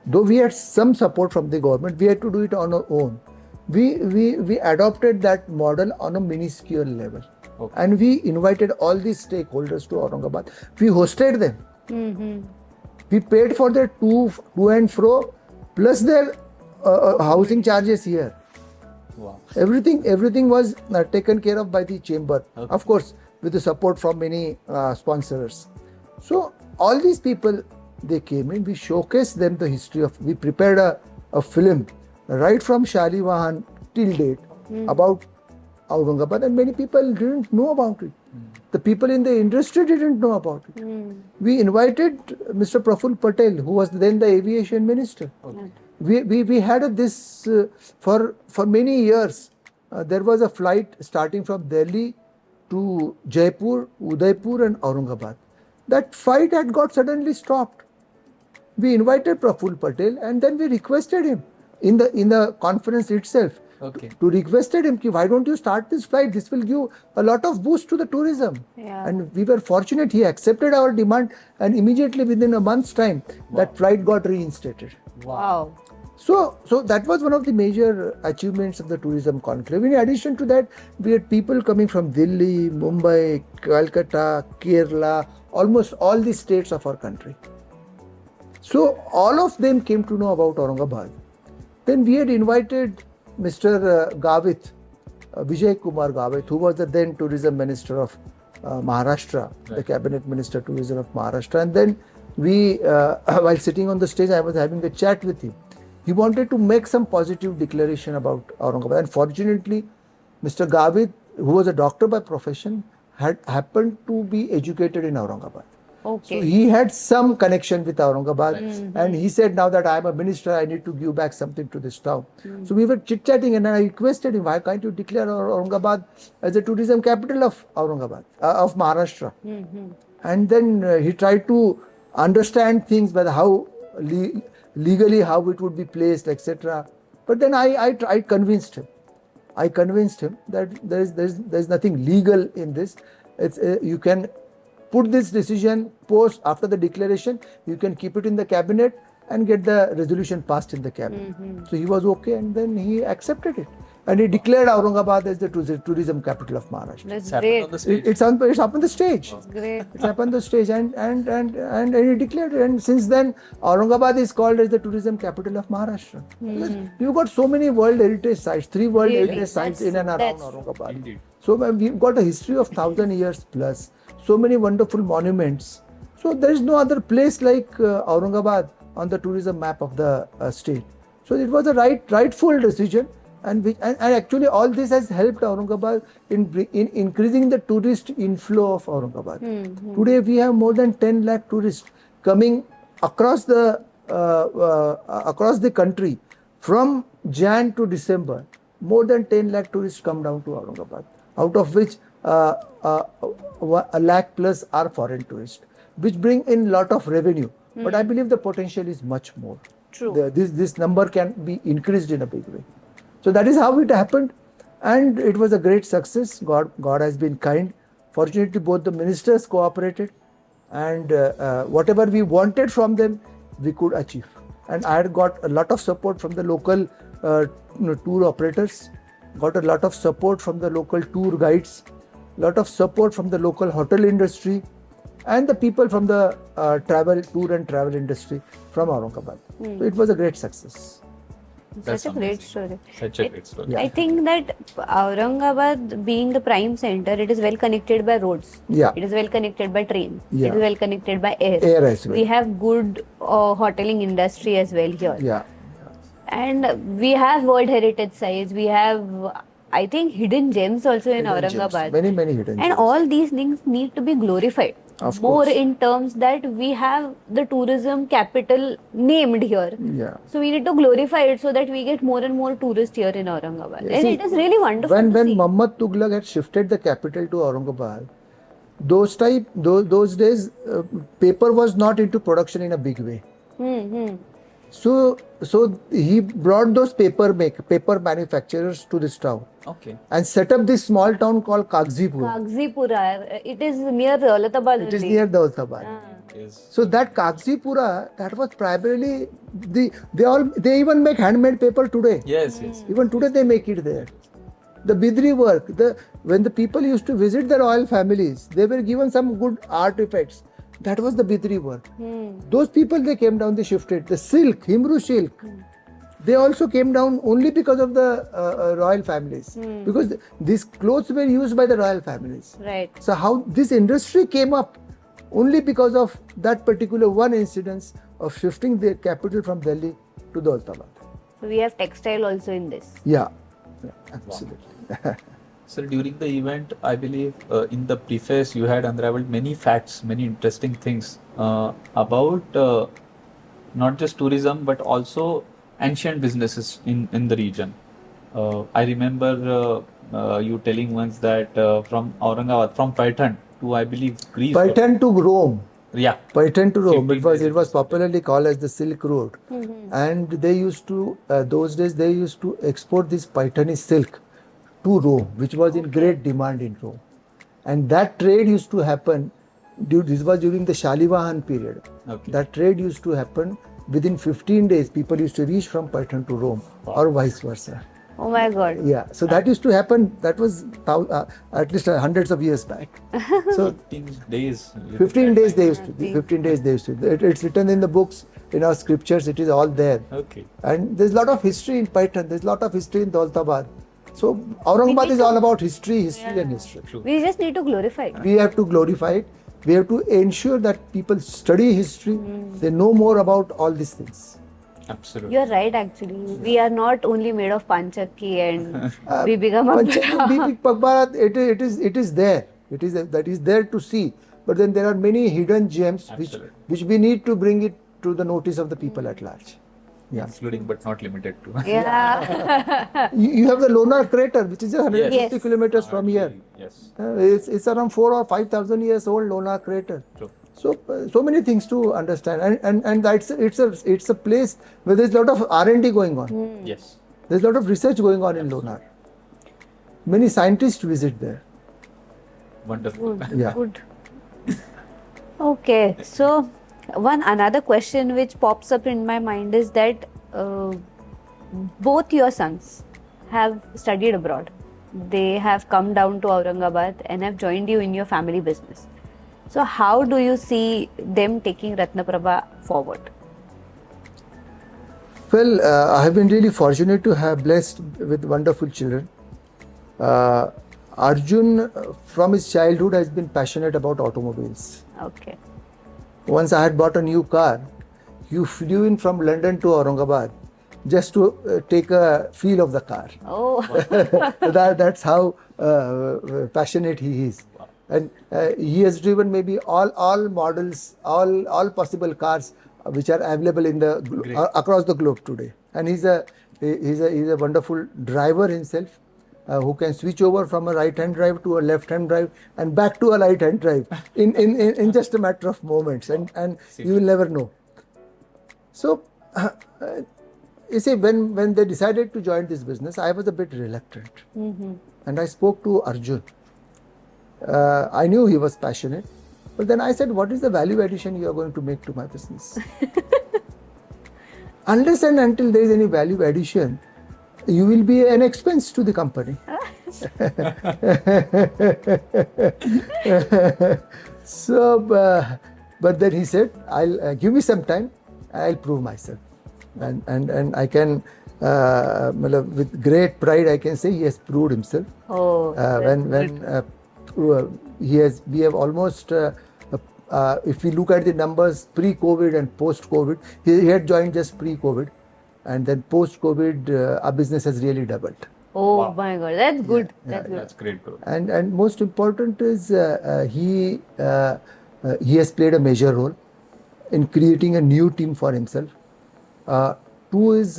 though we had some support from the government, we had to do it on our own. We adopted that model on a minuscule level. Okay. And we invited all these stakeholders to Aurangabad. We hosted them. Mm-hmm. We paid for their to and fro, plus their housing charges here. Wow. Everything was taken care of by the chamber, Okay. of course, with the support from many sponsors. So all these people, they came in. We showcased them the history of. We prepared a film right from Shalivahan till date about Aurangabad, and many people didn't know about it. The people in the industry didn't know about it. We invited Mr. Praful Patel, who was then the aviation minister. Okay. We had this for many years. There was a flight starting from Delhi to Jaipur, Udaipur, and Aurangabad. That flight had got suddenly stopped. We invited Praful Patel, and then we requested him in the conference itself. Okay. To requested him, why don't you start this flight? This will give a lot of boost to the tourism. Yeah. And we were fortunate. He accepted our demand, and immediately within a month's time, that flight got reinstated. Wow. So that was one of the major achievements of the tourism conclave. In addition to that, we had people coming from Delhi, Mumbai, Calcutta, Kerala, almost all the states of our country. So all of them came to know about Aurangabad. Then we had invited Mr. Gavit, Vijay Kumar Gavit, who was the then tourism minister of Maharashtra, the cabinet minister tourism of Maharashtra. And then we, while sitting on the stage, I was having a chat with him. He wanted to make some positive declaration about Aurangabad. And fortunately, Mr. Gavit, who was a doctor by profession, had happened to be educated in Aurangabad. Okay. So he had some connection with Aurangabad, and he said, now that I am a minister, I need to give back something to this town. So we were chit-chatting, and I requested him, why can't you declare Aurangabad as the tourism capital of Aurangabad, of Maharashtra? And then he tried to understand things, but how legally how it would be placed, etc. But then I convinced him. I convinced him that there's nothing legal in this. It's you can put this decision post after the declaration. You can keep it in the cabinet and get the resolution passed in the cabinet. So he was okay, and then he accepted it, and he declared Aurangabad as the tourism capital of Maharashtra. That's It's happened great. on the stage. It's up on the stage. That's great. It's up on the stage, and he declared it. And since then, Aurangabad is called as the tourism capital of Maharashtra. We've got so many World Heritage sites, 3 World Really? Heritage sites in and around Aurangabad. Indeed. So we've got a history of 1,000 years plus. So many wonderful monuments. So there is no other place like Aurangabad on the tourism map of the state. So it was a rightful decision. And actually all this has helped Aurangabad in increasing the tourist inflow of Aurangabad. Today we have more than 10 lakh tourists coming across the country from Jan to December. More than 10 lakh tourists come down to Aurangabad, out of which a lakh plus are foreign tourists, which bring in lot of revenue. But I believe the potential is much more. True. This number can be increased in a big way. So that is how it happened, and it was a great success. God has been kind. Fortunately, both the ministers cooperated, and whatever we wanted from them, we could achieve. And I had got a lot of support from the local tour operators, got a lot of support from the local tour guides, lot of support from the local hotel industry, and the people from the tour and travel industry from Aurangabad. So it was a great success. That's Such a great amazing. story. Such a great story. I think that Aurangabad being the prime center, it is well connected by roads. Yeah. It is well connected by train. Yeah. It is well connected by air. Air as well. We have good hoteling industry as well here. Yeah. And we have World Heritage sites. We have, I think, hidden gems also in Hidden gems. Aurangabad. Many hidden And gems. all these things need to be glorified. Of More course. in terms that we have the tourism capital named here. Yeah. So we need to glorify it so that we get more and more tourists here in Aurangabad. Yeah, And see, it is really wonderful When to see. Muhammad Tughlaq had shifted the capital to Aurangabad, those days paper was not into production in a big way. Hmm. So so he brought those paper manufacturers to this town Okay. and set up this small town called Kagzipur. Kagzipura. It is near Daulatabad. It is near Daulatabad. Is So that Kagzipura, that was primarily they even make handmade paper today. yes, yes. Even today they make it there. The Bidri work, when the people used to visit the royal families, they were given some good artifacts. That was the Bidri work. Those people, they came down, they shifted. The silk, Himru silk, they also came down only because of the royal families. Because these clothes were used by the royal families. Right. So how this industry came up only because of that particular one incidence of shifting the capital from Delhi to Daulatabad. So we have textile also in this. Yeah, absolutely. So during the event, I believe in the preface you had unraveled many facts, many interesting things about not just tourism but also ancient businesses in the region. I remember you telling once that from Aurangabad, from Paitan to I believe Greece. Paitan to Rome. Yeah. Paitan to Rome. 15 It was popularly called as the Silk Road. And they used to, those days, they used to export this Paitani silk to Rome, which was in great demand in Rome. And that trade used to happen, this was during the Shalivahan period. Okay. That trade used to happen within 15 days. People used to reach from Paitan to Rome or vice versa. Oh my God. Yeah, so that used to happen, that was at least hundreds of years back. So 15 days. 15 days they used to. 15 days they used to. It's written in the books, in our scriptures, it is all there. Okay. And there's a lot of history in Paitan, there's a lot of history in Daulatabad. So Aurangabad is all about history and history. True. We just need to glorify it. We have to glorify it. We have to ensure that people study history, they know more about all these things. Absolutely. You're right, actually. We are not only made of panchakki and we become a it is there. That is there to see. But then there are many hidden gems which we need to bring it to the notice of the people at large. Yeah. Including but not limited to. Yeah. You have the Lonar crater, which is just 150 Yes. kilometers from here. Yes. It's around 4,000 or 5,000 years old Lonar crater. True. So many things to understand, and that's it's a place where there's a lot of R&D going on. Yes. There's a lot of research going on in Lonar. Many scientists visit there. Wonderful. Yeah. Good. Okay, so another question which pops up in my mind is that both your sons have studied abroad. They have come down to Aurangabad and have joined you in your family business. So how do you see them taking Ratnaprabha forward? Well, I have been really fortunate to have blessed with wonderful children. Arjun, from his childhood, has been passionate about automobiles. Okay. Once I had bought a new car, he flew in from London to Aurangabad just to take a feel of the car. Oh. That's how passionate he is. And he has driven maybe all models, all possible cars which are available in the across the globe today. And he's a wonderful driver himself, who can switch over from a right-hand drive to a left-hand drive and back to a right-hand drive in just a matter of moments, and you will never know. So you see, when they decided to join this business, I was a bit reluctant, and I spoke to Arjun. I knew he was passionate, but then I said, what is the value addition you are going to make to my business? Unless and until there is any value addition, you will be an expense to the company. So, but then he said, I'll give me some time, I'll prove myself. And I can, with great pride, I can say he has proved himself. Oh. We have almost, if we look at the numbers pre-COVID and post-COVID, he had joined just pre-COVID, and then post-COVID, our business has really doubled. Oh Wow. my God, that's good. That's good. That's great growth. And most important is he has played a major role in creating a new team for himself. Two is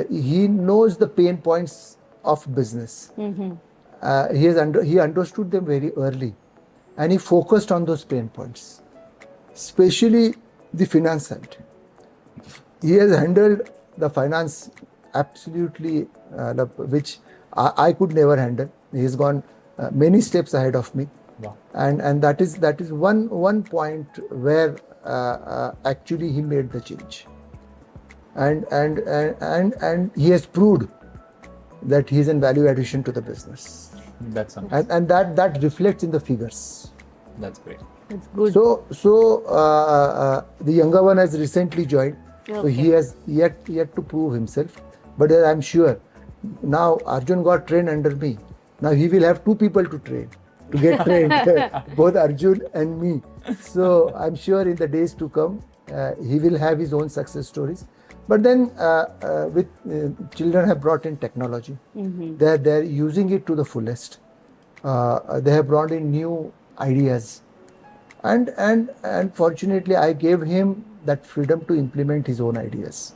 he knows the pain points of business. He understood them very early, and he focused on those pain points, especially the finance side. He has handled the finance absolutely, which I could never handle. He's gone many steps ahead of me. Wow. And that is one point where actually he made the change, and he has proved that he is in value addition to the business, That's amazing. and that reflects in the figures. That's great. That's good. So the younger one has recently joined, so Okay. he has yet to prove himself, but I'm sure now Arjun got trained under me. Now he will have two people to train, to get trained, both Arjun and me. So I'm sure in the days to come, he will have his own success stories. But then with children have brought in technology. They're using it to the fullest. They have brought in new ideas. And fortunately, I gave him that freedom to implement his own ideas.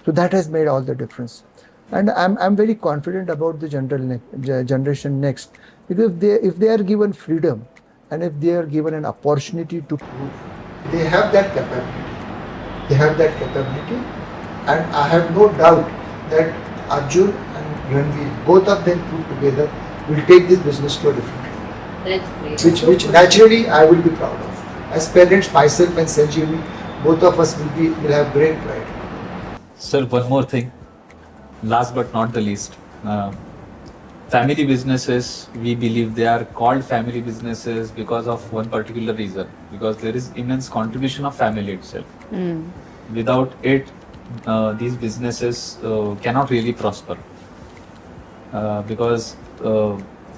So that has made all the difference. And I'm very confident about the generation next, because if they are given freedom and if they are given an opportunity to prove, they have that capability. They have that capability, and I have no doubt that Arjun and Ranveer, both of them put together, will take this business to a different level. That's great. Which naturally I will be proud of. As parents, myself and Sanjeevani, both of us will have great pride. Sir, one more thing. Last but not the least, family businesses, we believe they are called family businesses because of one particular reason, because there is immense contribution of family itself. Without it, these businesses cannot really prosper, because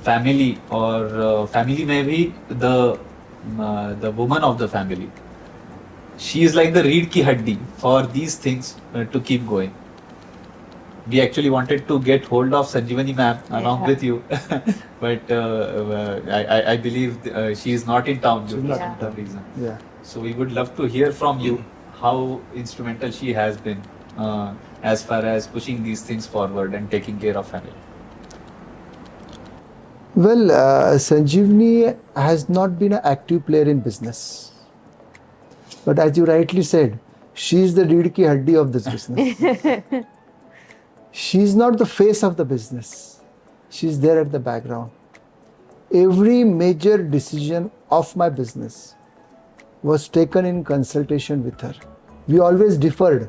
family or family may be the woman of the family. She is like the reed ki haddi for these things to keep going. We actually wanted to get hold of Sanjeevani ma'am along with you, but I believe she is not in town due to not in some reason. Yeah. So we would love to hear from you how instrumental she has been as far as pushing these things forward and taking care of family. Well, Sanjeevani has not been an active player in business. But as you rightly said, she is the reed ki haddi of this business. She is not the face of the business. She is there at the background. Every major decision of my business was taken in consultation with her. We always differed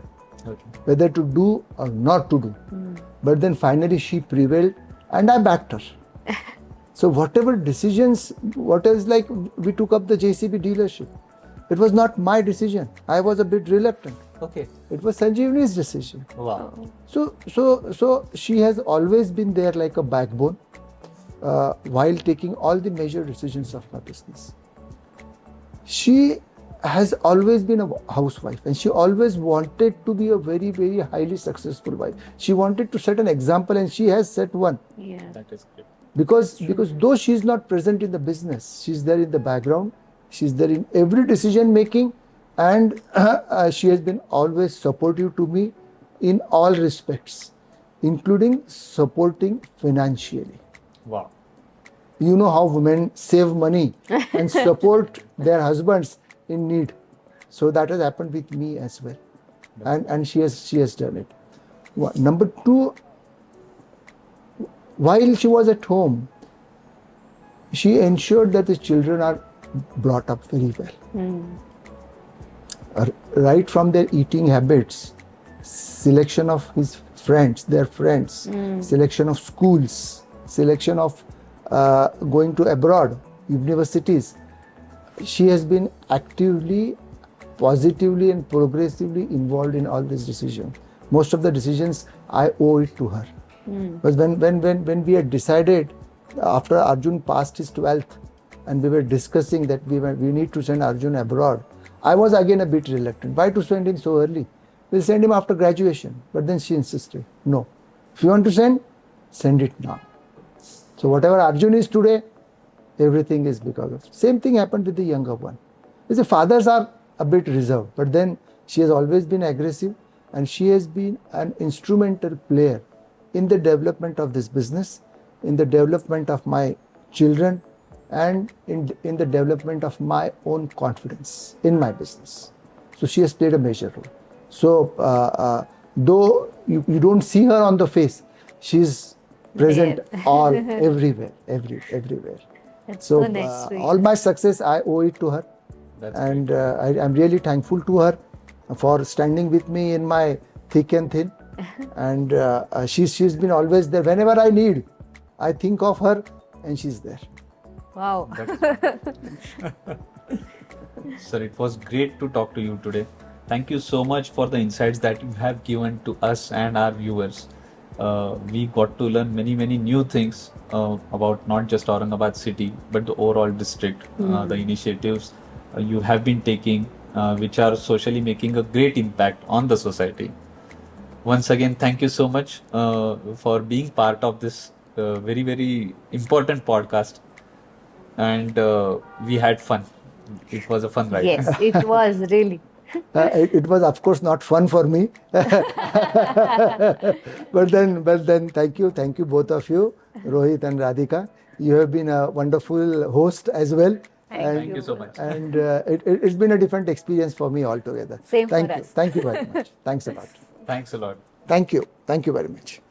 whether to do or not to do. But then finally she prevailed and I backed her. So whatever decisions, what is like, we took up the JCB dealership. It was not my decision. I was a bit reluctant. Okay. It was Sanjeevani's decision. Wow. So she has always been there like a backbone while taking all the major decisions of my business. She has always been a housewife, and she always wanted to be a very, very highly successful wife. She wanted to set an example, and she has set one. Yeah. That is great. Because though she is not present in the business, she is there in the background. She is there in every decision making, and she has been always supportive to me in all respects, including supporting financially. Wow. You know how women save money and support their husbands in need. So that has happened with me as well, and she has done it. Number two, while she was at home, she ensured that the children are brought up very well. Right from their eating habits, selection of his friends, their friends, selection of schools, selection of going to abroad, universities. She has been actively, positively and progressively involved in all these decisions. Most of the decisions I owe it to her. But when we had decided, after Arjun passed his 12th, and we were discussing that we need to send Arjun abroad, I was again a bit reluctant. Why to send him so early? We'll send him after graduation. But then she insisted, no. If you want to send it now. So whatever Arjun is today, everything is because of. Same thing happened with the younger one. The fathers are a bit reserved, but then she has always been aggressive, and she has been an instrumental player in the development of this business, in the development of my children, and in the development of my own confidence in my business. So she has played a major role. So though you don't see her on the face, she's present There. all everywhere. That's So so nice to all hear. my success I owe it to her, That's and I'm really thankful to her for standing with me in my thick and thin. And she's been always there. Whenever I need, I think of her, and she's there. Wow. Sir, it was great to talk to you today. Thank you so much for the insights that you have given to us and our viewers. We got to learn many new things about not just Aurangabad city, but the overall district, the initiatives you have been taking, which are socially making a great impact on the society. Once again, thank you so much for being part of this very important podcast, and we had fun. It was a fun ride. Yes, it was really. It was, of course, not fun for me. but then, thank you, both of you, Rohit and Radhika. You have been a wonderful host as well. Thank you so much. And it's been a different experience for me altogether. Same for Thank you. us. Thank you very much. Thanks a lot. Thanks a lot. Thank you very much.